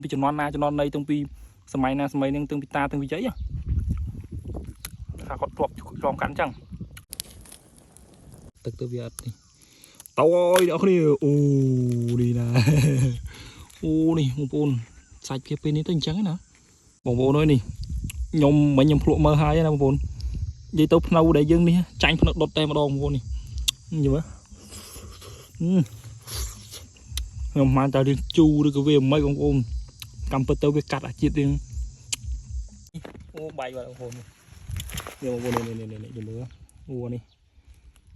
ពីជំនាន់ណាជំនាន់ណីទាំងពីសម័យណាសម័យនឹងទាំងពីតាទាំងពីយាយថាគាត់ធ្លាប់ឆ្លងកាត់អញ្ចឹងទឹកទៅវាអត់នេះតើអើយអ្នកគ្នាអូនេះណាអូនេះបងប្អូនសាច់ភាពពេលនេះទៅអញ្ចឹងណាបងប្អូនអើយនេះខ្ញុំមិញខ្ញុំភ្លក់មើលហើយណាបងប្អូននិយាយទៅភ្នៅដែលយើងនេះចាញ់ភ្នៅដុតតែម្ដងបងប្អូននេះយល់ខ្ញុំមិនតែរៀងជូរឬក៏វាមិនបងប្អូនកម្មពិតទៅវាកាត់អាជាតិរៀងអូបាយបាទបងប្អូននេះបងប្អូននេះយល់មើលអូនេះ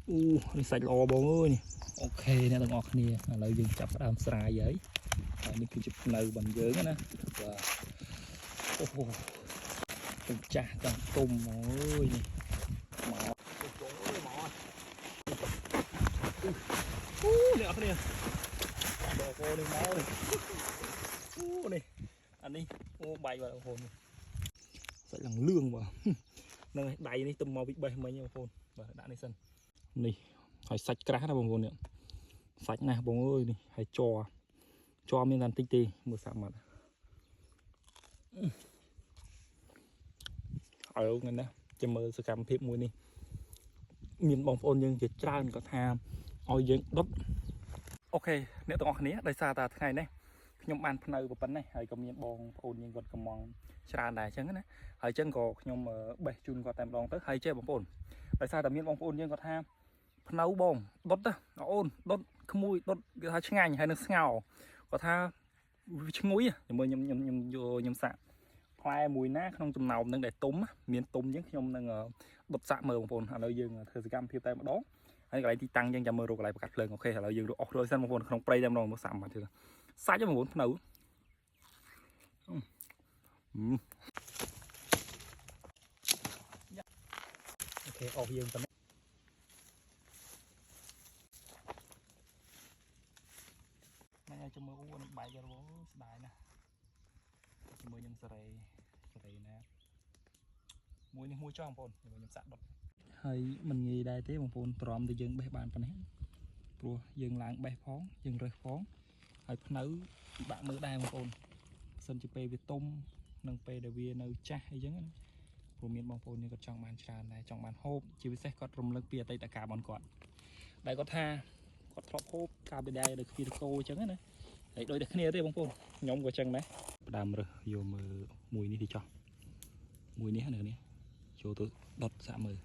អូនេះសាច់ល្អបងអើយនេះអូខេអ្នកទាំងអស់គ្នាឥឡូវយើងចាប់ផ្ដើមស្រាយហើយនេះគឺជាភ្នៅរបស់យើងណាបាទអូហូទាំងចាស់ទាំងទុំអើយនេះមកអូអ្នកគ្នាបងប្អូននេះមកអូនេះអានេះអូបាយបាទបងប្អូនសាច់ឡើងលឿងបាទនឹងដៃនេះទៅមកពីបេះមិញបងប្អូនបាទដាក់នេះសិននេះហើយសាច់ក្រាស់ណាបងប្អូននេះសាច់ណាស់បងអើយនេះហើយជ័រមានតែបន្តិចទេមើលសាក់មកឲ្យថ្ងៃណាចាំមើលសកម្មភាពមួយនេះមានបងប្អូនយើងជាច្រើនក៏ថាឲ្យយើងដុតអូខេអ្នកទាំងអស់គ្នាដោយសារតែថ្ងៃនេះខ្ញុំបានភ្នៅប៉ុណ្ណេះហើយក៏មានបងប្អូនយើងគាត់កំងច្រើនដែរអញ្ចឹងណាហើយអញ្ចឹងក៏ខ្ញុំបេះជូនគាត់តែម្ដងទៅហើយចេះបងប្អូនដោយសារតែមានបងប្អូនយើងគាត់ថាភ្នៅបងដុតទៅអូនដុតក្មួយដុតគេថាឆ្ងាញ់ហើយនឹងស្ងោគាត់ថាឈ្ងុយមើលខ្ញុំសាក់ផ្លែមួយណាក្នុងចំណោមនឹងដែលទុំមានទុំអញ្ចឹងខ្ញុំនឹងដុតសាក់មើលបងប្អូនឥឡូវយើងធ្វើសកម្មភាពតែម្ដងហើយកន្លែងទីតាំងយើងចាំមើលរកកន្លែងបកាត់ភ្លើងអូខេឥឡូវយើងរកអស់រួចសិនបងប្អូនក្នុងព្រៃតែម្ដងមើលសាក់មកទៀតសាច់បងប្អូនភ្នៅអូខេអស់យើងប៉ុណ្ណេះហ្នឹងហើយចាំមើលអូនេះបែករបស់ស្ដាយណាស់ជាមួយខ្ញុំសេរីណាមួយនេះមួយចង់បងប្អូនខ្ញុំសាក់ដុតហើយមិនងាយដែរទេបងប្អូនទ្រាំទៅយើងបេះបានប៉ុណ្ណេះព្រោះយើងឡើងបេះផងយើងរើសផងហើយភ្នៅបាក់មើលដែរបងប្អូនសិនជាពេលវាទុំនិងពេលដែលវានៅចាស់អីចឹងណាព្រោះមានបងប្អូននេះគាត់ចង់បានច្រើនដែរចង់បានហូបជាពិសេសគាត់រំលឹកពីអតីតកាលរបស់គាត់ដែលគាត់ថាគាត់ធ្លាប់ហូបកាលពីដែរដោយខ្វៀលគោអញ្ចឹងណាហើយដូចតែគ្នាទេបងប្អូនខ្ញុំក៏អញ្ចឹងដែរផ្ដើមរើសយកមើលមួយនេះទីចោះមួយនេះនៅនេះចូលទៅដុតសាក់មើល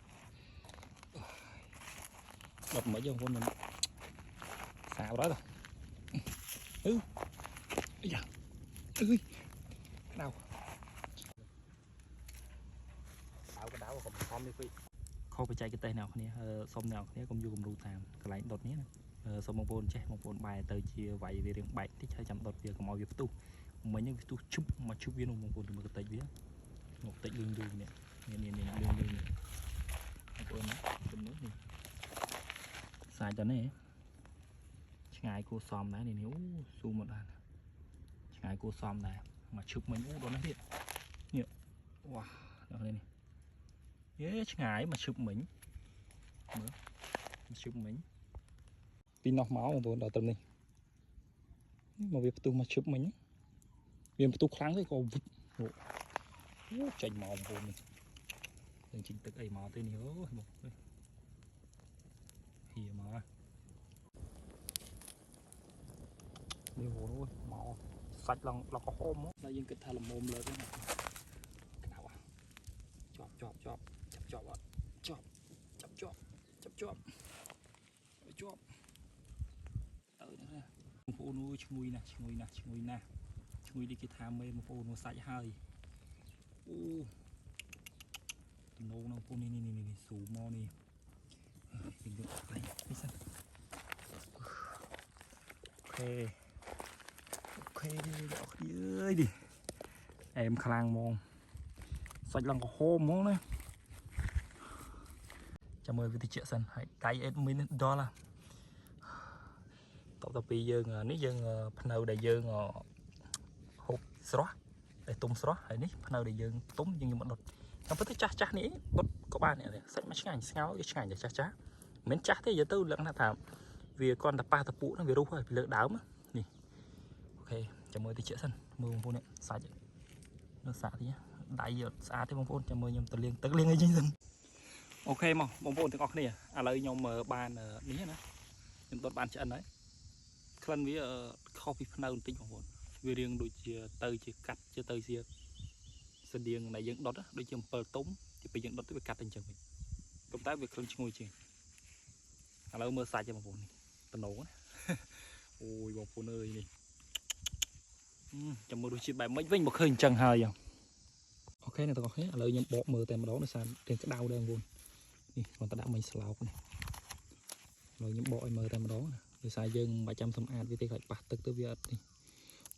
ដុតមិនអីបងប្អូនខ្ញុំសាកដល់អាយ៉ាក្តៅកដៅកុំខំនេះពេកខុសបច្ចេកទេសអ្នកគ្នាសុំអ្នកគ្នាកុំយកគំរូតាមកន្លែងដុតនេះណាសុំបងប្អូនចេះបងប្អូនបែរទៅជាវាយវារៀងបែកតិចហើយចាំដុតវាកុំឲ្យវាផ្ទុះមិញវាផ្ទុះជុបមកជុបវានោះបងប្អូនមើលកតិចវាមកតិចលឿងនេះនេះបងប្អូនជំនួសនេះសាច់តនេះឆ្ងាយគួរសមដែរនេះអូស៊ូមកដែរឆ្ងាយគួរសមដែរមកឈឹបមិញអូដល់នេះទៀតនេះវ៉ាដល់នេះយេឆ្ងាយមកឈឹបមិញមើលឈឹបមិញពីនោះមកបងប្អូនដល់ត្រឹមនេះមកវាផ្ទុះមកឈឹបមិញវាផ្ទុះខ្លាំងទេក៏អូចេញមកបងប្អូននេះយើងជីកទឹកអីមកទេនេះអូមកហៀមកនេះអូមកសាច់ឡងក្រហមមកយើងគិតថាល្មមលើកហ្នឹងក្តៅជាប់អត់ជាប់ទៅណាបងប្អូនអូឈ្ងុយណាស់ឈ្ងុយនេះគេថាមេបងប្អូនមកសាច់ហើយអូទំនោរបងប្អូននេះស៊ូមកនេះយើងយកផ្លែនេះសិនអូខេអ្នកគ្នាអើយនេះអែមខ្លាំងហ្មងសាច់ឡើងក្រហមហ្មងណាចាំមើលវាតិចសិនហើយកាយ8 minute $តទៅពីយើងនេះយើងភ្នៅដែលយើងហូបស្រស់តែទុំស្រស់ហើយនេះភ្នៅដែលយើងទុំយើងយកមកដុតតាមពិតទៅចាស់នេះដុតក៏បានដែរសាច់មកឆ្ងាញ់ស្ងោរវាឆ្ងាញ់តែចាស់មិនចាស់ទេយកទៅលក្ខណៈថាវាគ្រាន់តែប៉ះតពុហ្នឹងវារុះហើយពីលើដើមនេះអូខេ ចាំមើលតិចសិនមើលបងប្អូននេះសាច់នៅសាក់ទីដៃស្អាតទេបងប្អូនចាំមើលខ្ញុំទៅលាងទឹកលាងអីចឹងសិនអូខេមកបងប្អូនទាំងអស់គ្នាឥឡូវខ្ញុំបាននេះណាខ្ញុំដុតបានឆ្អិនហើយក្លិនវាខុសពីភ្នៅបន្តិចបងប្អូនវារៀងដូចជាទៅជាកាត់ជាទៅជាស្តៀងដែលយើងដុតដូចជា7ទុំទីពេលយើងដុតទៅវាកាត់ទៅអញ្ចឹងវិញប៉ុន្តែវាក្លិនឈ្ងុយជាងឥឡូវមើលសាច់ទេបងប្អូននេះតំណងណាអូយបងប្អូនអើយនេះចាំមើលរសជាតិបែបម៉េចវិញមកឃើញអញ្ចឹងហើយអូខេអ្នកទាំងអស់គ្នាឥឡូវខ្ញុំបកមើលតែម្ដងដោយសារទាំងក្តៅដែរបងប្អូននេះគាត់ទៅដាក់មិញស្លោកនេះឥឡូវខ្ញុំបកឲ្យមើលតែម្ដងដោយសារយើងមិនបាច់ចាំសម្អាតវាទេខ្លាចប៉ះទឹកទៅវាអត់នេះ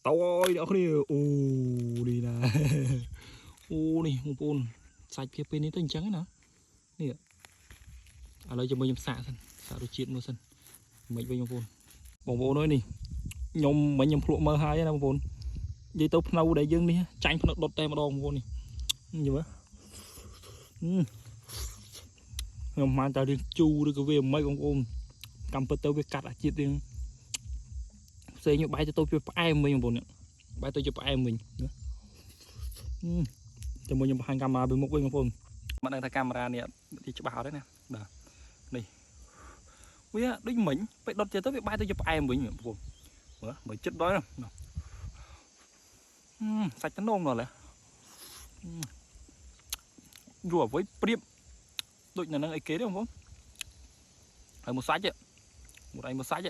តោយអ្នកគ្នាអូនេះណាអូនេះបងប្អូនសាច់ភាពពេលនេះទៅអញ្ចឹងណានេះឥឡូវជាមួយខ្ញុំសាកសិនសាករសជាតិមើលសិនមិនវិញបងប្អូនអើយនេះខ្ញុំមិញខ្ញុំភ្លក់មើលហើយណាបងប្អូននិយាយទៅភ្នៅដែលយើងនេះចាញ់ភ្នៅដុតតែម្ដងបងប្អូននេះយល់ទេខ្ញុំមិនតែរៀងជូរឬក៏វាមិនបងប្អូនកម្មពិតទៅវាកាត់អាជាតិរៀងផ្សេងបាយទៅវាផ្អែមវិញបងប្អូនបាយទៅជាផ្អែមវិញណាចាំមកខ្ញុំបង្ហាញកាមេរ៉ាពីមុខវិញបងប្អូនមិនដឹងថាកាមេរ៉ានេះវាច្បាស់អត់ទេណាបាទនេះវាដូចមិញពេលដុតទៅវាបាយទៅជាផ្អែមវិញបងប្អូនមើលចិត្តដល់សាច់តំណងដល់យូរអ្វីព្រៀបដូចនៅនឹងអីគេទេបងប្អូនហើយមួយសាច់មួយឯងមួយសាច់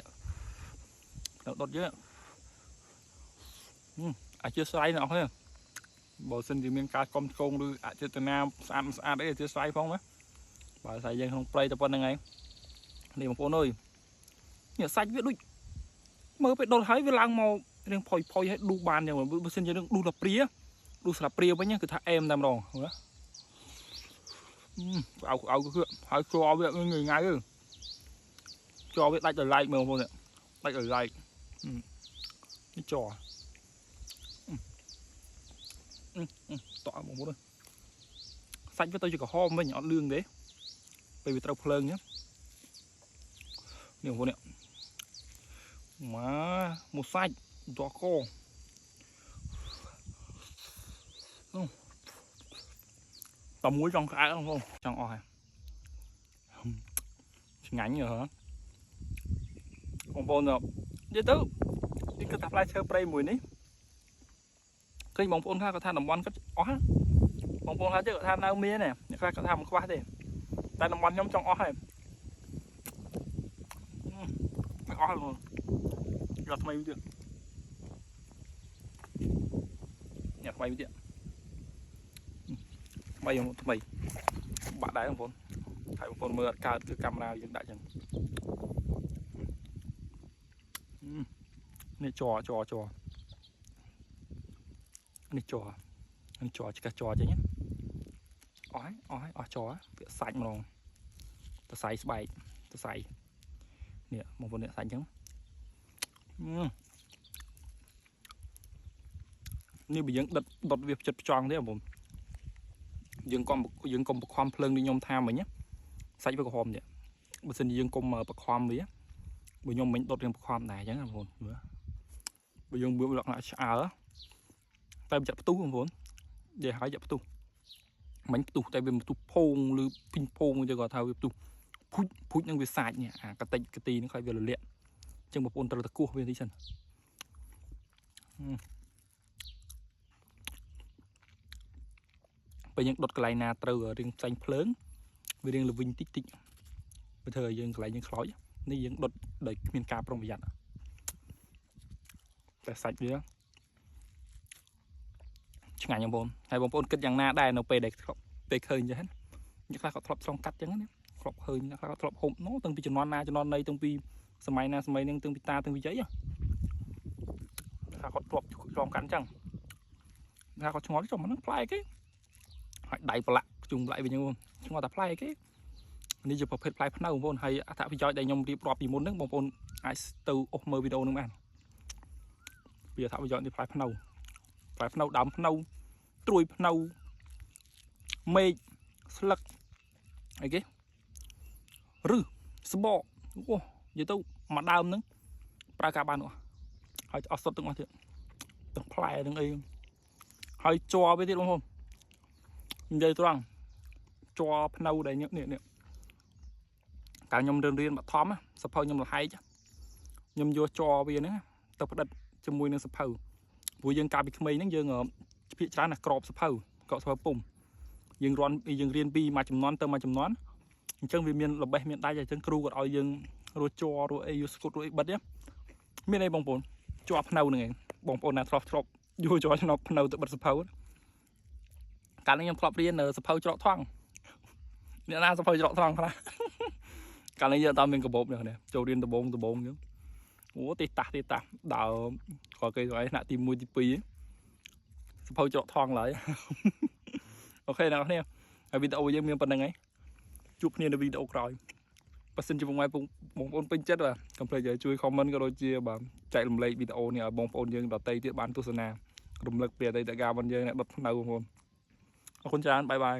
ដុតយើងអាចជាស្រ័យអ្នកហ្នឹងបើសិនជាមានការកំឆ្កងឬអចេតនាស្អាតអីជាស្រ័យផងណាបើស្អីយើងក្នុងព្រៃតែប៉ុណ្្នឹងឯងនេះបងប្អូនអើយនេះសាច់វាដូចមើលពេលដុតហើយវាឡើងមករៀងផុយឲ្យឌូបានចឹងបើសិនជានឹងឌូស្លាព្រាវិញគឺថាអែមតែម្ដងណាអោគឺហើយជ័រវាងាយជ័រវាដាច់ដល់ឡែកមើលបងប្អូននេះដាច់ដល់ឡែកនេះជ័រតោះបងប្អូនសាច់វាទៅជាក្រហមវិញអត់លឿងទេពេលវាត្រូវភ្លើងនេះបងប្អូននេះមកសាច់ដកកតមួយចង់ក្អែកបងប្អូនចង់អស់ហើយឆ្ងាញ់ហ៎បងប្អូននិយាយទៅនេះគឺថាផ្លែឈើព្រៃមួយនេះឃើញបងប្អូនខ្លះគាត់ថាតំបន់គាត់អស់បងប្អូនខ្លះទៀតគាត់ថានៅមានអ្នកខ្លះគាត់ថាមិនខ្វះទេតែតំបន់ខ្ញុំចង់អស់ហើយមិនអស់luônយកថ្មីទៀតញ៉ាំថ្មីទៀតថ្មីបាក់ដែរបងប្អូនហើយបងប្អូនមើលអត់កើតគឺកាមេរ៉ាយើងដាក់ចឹងនេះជ័រនេះជ័រឆ្កះជ័រចឹងអស់ជ័រពាក់សាច់ម្ដងតសៃស្បែកតសៃនេះបងប្អូននេះសាច់ចឹងនេះបើយើងដុតវាចិត្តផ្ចង់ទេបងប្អូនយើងកុំបខំភ្លើងដូចខ្ញុំថាមិញសាច់វាក្រហមទៀតបើសិនជាយើងកុំបខំវាបើខ្ញុំមិញដុតរៀងបខំដែរអញ្ចឹងបងប្អូនបើយើងមើលលក្ខណៈឆ្អើតែចាក់ផ្ទុះបងប្អូននិយាយហើយចាក់ផ្ទុះមិញផ្ទុះតែវាផ្ទុះផោងឬពីងផោងទៅគាត់ថាវាផ្ទុះភុជនឹងវាសាច់នេះអាកតិចកទីនឹងខ្លាចវារលាក់អញ្ចឹងបងប្អូនត្រូវតែគោះវាតិចសិនពេលយើងដុតកន្លែងណាត្រូវរៀងផ្សេងភ្លើងវារៀងល្វីងតិចបើធ្វើឲ្យយើងកន្លែងយើងខ្លោចនេះយើងដុតដោយគ្មានការប្រុងប្រយ័ត្នតែសាច់វាឆ្ងាញ់បងប្អូនហើយបងប្អូនគិតយ៉ាងណាដែរនៅពេលដែលពេលឃើញចឹងអ្នកខ្លះគាត់ធ្លាប់ឆ្លងកាត់ចឹងណាធ្លាប់ឃើញអ្នកខ្លះគាត់ធ្លាប់ហូបនោះតាំងពីជំនាន់ណាជំនាន់ណីតាំងពីសម័យណាសម័យនឹងតាំងពីតាតាំងពីយាយថាគាត់ធ្លាប់ឆ្លងកាត់ចឹងថាគាត់ឆ្ងល់ចុះហ្នឹងប្លែកគេហើយដៃប្រឡាក់ជុំប្លែកវិញបងឆ្ងល់តែប្លែកគេនេះជាប្រភេទផ្លែភ្នៅបងប្អូនហើយអត្ថប្រយោជន៍ដែលខ្ញុំរៀបរាប់ពីមុនហ្នឹងបងប្អូនអាចទៅអុសមើលវីដេអូហ្នឹងបានពីអត្ថប្រយោជន៍នេះផ្លែភ្នៅដើមភ្នៅត្រួយភ្នៅមេឃស្លឹកអីគេឬស្បកអូនិយាយទៅមួយដើមហ្នឹងប្រើការបាននោះហើយអស់សុទ្ធទាំងអស់ទៀត ទាំងផ្លែទាំងអីហើយជ័រវាទៀតបងប្អូននិយាយត្រង់ជ័រភ្នៅដែលនេះកាលខ្ញុំរៀនបឋមសភៅខ្ញុំលហែកខ្ញុំយកជ័រវាហ្នឹងទៅផ្ដិតជាមួយនឹងសភៅព្រោះយើងកាលពីក្មេងហ្នឹងយើងភាគច្រើនណាក្របសភៅពុំយើងរៀនពីមួយចំនួនទៅមួយចំនួនអញ្ចឹងវាមានល្បេះមានដាច់អញ្ចឹងគ្រូគាត់ឲ្យយើងរស់ជ័ររស់អីយកស្គុតរស់អីបិទមានអីបងប្អូនជ័រភ្នៅហ្នឹងឯងបងប្អូនណាធ្លាប់យកជ័រឆ្នោតភ្នៅទៅបិទសភៅកាលនេះខ្ញុំធ្លាប់រៀនសភៅច្រកថងអ្នកណាសភៅច្រកថងខ្លះកាលនេះយើងអត់មានកាបូបនេះចូលរៀនដំបងអញ្ចឹងអូទេតាស់ដើរគាត់គេឲ្យថ្នាក់ទី1ទី2សភៅច្រកថងឡើយអូខេអ្នកនរគ្នាហើយវីដេអូយើងមានប៉ុណ្្នឹងឯងជួបគ្នានៅវីដេអូក្រោយបើសិនជាបងប្អូនពេញចិត្តបាទកុំភ្លេចជួយ comment ក៏ដូចជាបាទចែករំលែកវីដេអូនេះឲ្យបងប្អូនយើងដទៃទៀតបានទស្សនារំលឹកពីអតីតកាលរបស់យើងអ្នកដុតភ្នៅបងប្អូនអរគុណច្រើនបាយ